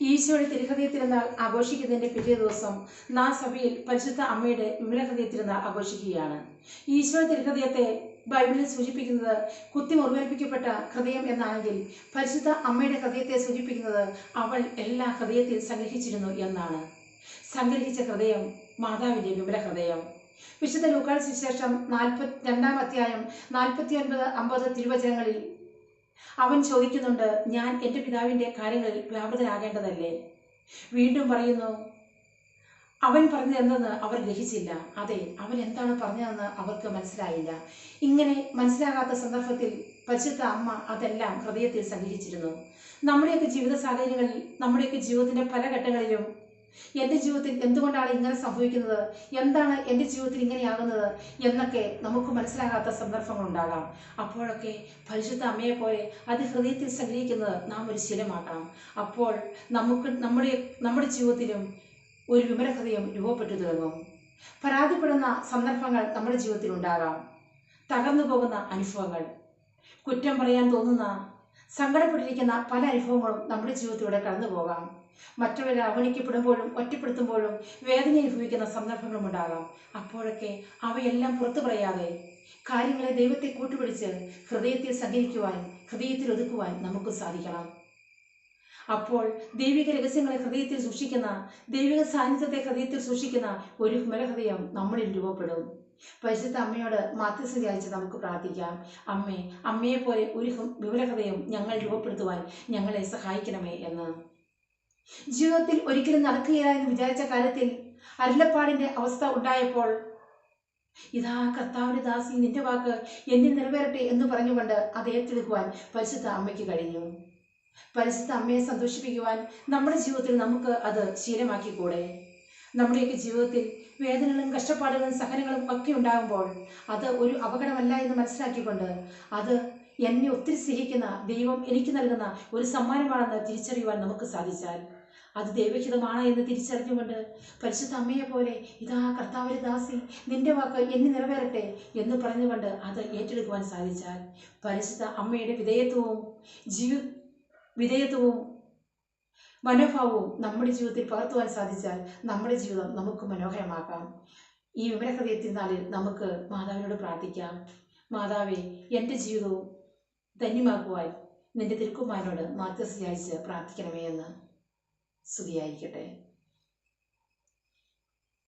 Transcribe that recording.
ഈശോയുടെ തിരുഹൃദയ തിരുനാൾ ആഘോഷിക്കുന്നതിന്റെ പിറ്റേ ദിവസം നാം സഭയിൽ പരിശുദ്ധ അമ്മയുടെ വിമലഹൃദയ തിരുനാൾ ആഘോഷിക്കുകയാണ്. ഈശോയുടെ തിരുഹൃദയത്തെ ബൈബിളിൽ സൂചിപ്പിക്കുന്നത് കുത്തി മുറിവേൽപ്പിക്കപ്പെട്ട ഹൃദയം എന്നാണെങ്കിൽ പരിശുദ്ധ അമ്മയുടെ ഹൃദയത്തെ സൂചിപ്പിക്കുന്നത് അവൾ എല്ലാ ഹൃദയത്തിൽ സംഗ്രഹിച്ചിരുന്നു എന്നാണ്. സംഗ്രഹിച്ച ഹൃദയം മാതാവിന്റെ വിമല ഹൃദയം. വിശുദ്ധ ലൂക്കായുടെ സുവിശേഷം 42-ാം അധ്യായം 49-50 തിരുവചനങ്ങളിൽ അവൻ ചോദിക്കുന്നുണ്ട്, ഞാൻ എൻ്റെ പിതാവിൻ്റെ കാര്യങ്ങളിൽ വ്യാപൃതനാകേണ്ടതല്ലേ? വീണ്ടും പറയുന്നു, അവൻ പറഞ്ഞത് എന്തെന്ന് അവർ ഗ്രഹിച്ചില്ല. അതെ, അവൻ എന്താണ് പറഞ്ഞതെന്ന് അവർക്ക് മനസ്സിലായില്ല. ഇങ്ങനെ മനസ്സിലാകാത്ത സന്ദർഭത്തിൽ പരിശുദ്ധ അമ്മ അതെല്ലാം ഹൃദയത്തിൽ സംഗ്രഹിച്ചിരുന്നു. നമ്മുടെയൊക്കെ ജീവിത സാഹചര്യങ്ങളിൽ, നമ്മുടെയൊക്കെ ജീവിതത്തിൻ്റെ പല ഘട്ടങ്ങളിലും എൻ്റെ ജീവിതത്തിൽ എന്തുകൊണ്ടാണ് ഇങ്ങനെ സംഭവിക്കുന്നത്, എന്താണ് എൻ്റെ ജീവിതത്തിൽ ഇങ്ങനെയാകുന്നത് എന്നൊക്കെ നമുക്ക് മനസ്സിലാകാത്ത സന്ദർഭങ്ങളുണ്ടാകാം. അപ്പോഴൊക്കെ പരിശുദ്ധ അമ്മയെ പോലെ അത് ഹൃദയത്തിൽ സംഗ്രഹിക്കുന്നത് നാം ഒരു ശീലമാക്കണം. അപ്പോൾ നമ്മുടെ ജീവിതത്തിലും ഒരു വിമല ഹൃദയം രൂപപ്പെട്ടു തുടങ്ങും. പരാതിപ്പെടുന്ന സന്ദർഭങ്ങൾ നമ്മുടെ ജീവിതത്തിൽ ഉണ്ടാകാം. തകർന്നു പോകുന്ന അനുഭവങ്ങൾ, കുറ്റം പറയാൻ തോന്നുന്ന, സങ്കടപ്പെട്ടിരിക്കുന്ന പല അനുഭവങ്ങളും നമ്മുടെ ജീവിതത്തിലൂടെ കടന്നു പോകാം. മറ്റുള്ളവരെ അവഗണിക്കപ്പെടുമ്പോഴും ഒറ്റപ്പെടുത്തുമ്പോഴും വേദന അനുഭവിക്കുന്ന സന്ദർഭങ്ങളും ഉണ്ടാകാം. അപ്പോഴൊക്കെ അവയെല്ലാം പുറത്തു പറയാതെ കാര്യങ്ങളെ ദൈവത്തെ കൂട്ടുപിടിച്ച് ഹൃദയത്തിൽ സംഗ്രഹിക്കുവാൻ, ഹൃദയത്തിൽ ഒതുക്കുവാൻ നമുക്ക് സാധിക്കണം. അപ്പോൾ ദൈവിക രഹസ്യങ്ങളെ ഹൃദയത്തിൽ സൂക്ഷിക്കുന്ന, ദൈവിക സാന്നിധ്യത്തെ ഹൃദയത്തിൽ സൂക്ഷിക്കുന്ന ഒരു വിമല ഹൃദയം നമ്മളിൽ രൂപപ്പെടും. പരിശുദ്ധ അമ്മയോട് മാധ്യസ്ഥം യാചിച്ച് നമുക്ക് പ്രാർത്ഥിക്കാം. അമ്മയെ പോലെ ഒരു വിമല ഹൃദയം ഞങ്ങൾ രൂപപ്പെടുത്തുവാൻ ഞങ്ങളെ സഹായിക്കണമേ എന്ന്. ജീവിതത്തിൽ ഒരിക്കലും നടക്കുകയില്ല എന്ന് വിചാരിച്ച കാര്യത്തിൽ അരുളപ്പാടിന്റെ അവസ്ഥ ഉണ്ടായപ്പോൾ, ഇതാ കർത്താവിന്റെ ദാസി, നിന്റെ വാക്ക് എന്നിൽ നിറവേറട്ടെ എന്ന് പറഞ്ഞുകൊണ്ട് അത് ഏറ്റെടുക്കുവാൻ പരിശുദ്ധ അമ്മയ്ക്ക് കഴിഞ്ഞു. പരിശുദ്ധ അമ്മയെ സന്തോഷിപ്പിക്കുവാൻ നമ്മുടെ ജീവിതത്തിൽ നമുക്ക് അത് ശീലമാക്കിക്കൂടെ? നമ്മുടെയൊക്കെ ജീവിതത്തിൽ വേദനകളും കഷ്ടപ്പാടുകളും സഹനങ്ങളും ഒക്കെ ഉണ്ടാകുമ്പോൾ അത് ഒരു അപകടമല്ല എന്ന് മനസ്സിലാക്കിക്കൊണ്ട് അത് എന്നെ ഒത്തിരി സ്നേഹിക്കുന്ന ദൈവം എനിക്ക് നൽകുന്ന ഒരു സമ്മാനമാണെന്ന് തിരിച്ചറിയുവാൻ നമുക്ക് സാധിച്ചാൽ, അത് ദൈവഹിതമാണ് എന്ന് തിരിച്ചറിഞ്ഞുകൊണ്ട് പരിശുദ്ധ അമ്മയെ പോലെ ഇതാ കർത്താവിന്റെ ദാസി, നിന്റെ വാക്ക് എന്നിൽ നിറവേറട്ടെ എന്ന് പറഞ്ഞുകൊണ്ട് അത് ഏറ്റെടുക്കുവാൻ സാധിച്ചാൽ, പരിശുദ്ധ അമ്മയുടെ വിധേയത്വവും മനോഭാവവും നമ്മുടെ ജീവിതത്തിൽ പകർത്തുവാൻ സാധിച്ചാൽ നമ്മുടെ ജീവിതം നമുക്ക് മനോഹരമാക്കാം. ഈ വിമല ഹൃദയ തിരുനാളിൽ നമുക്ക് മാതാവിനോട് പ്രാർത്ഥിക്കാം. മാതാവേ, എൻ്റെ ജീവിതവും ധന്യമാക്കുവാൻ നിന്റെ തിരുക്കുമാരനോട് മാധ്യസ്ഥം യാചിച്ച് പ്രാർത്ഥിക്കണമേ എന്ന്. സ്തുതിയായിരിക്കട്ടെ.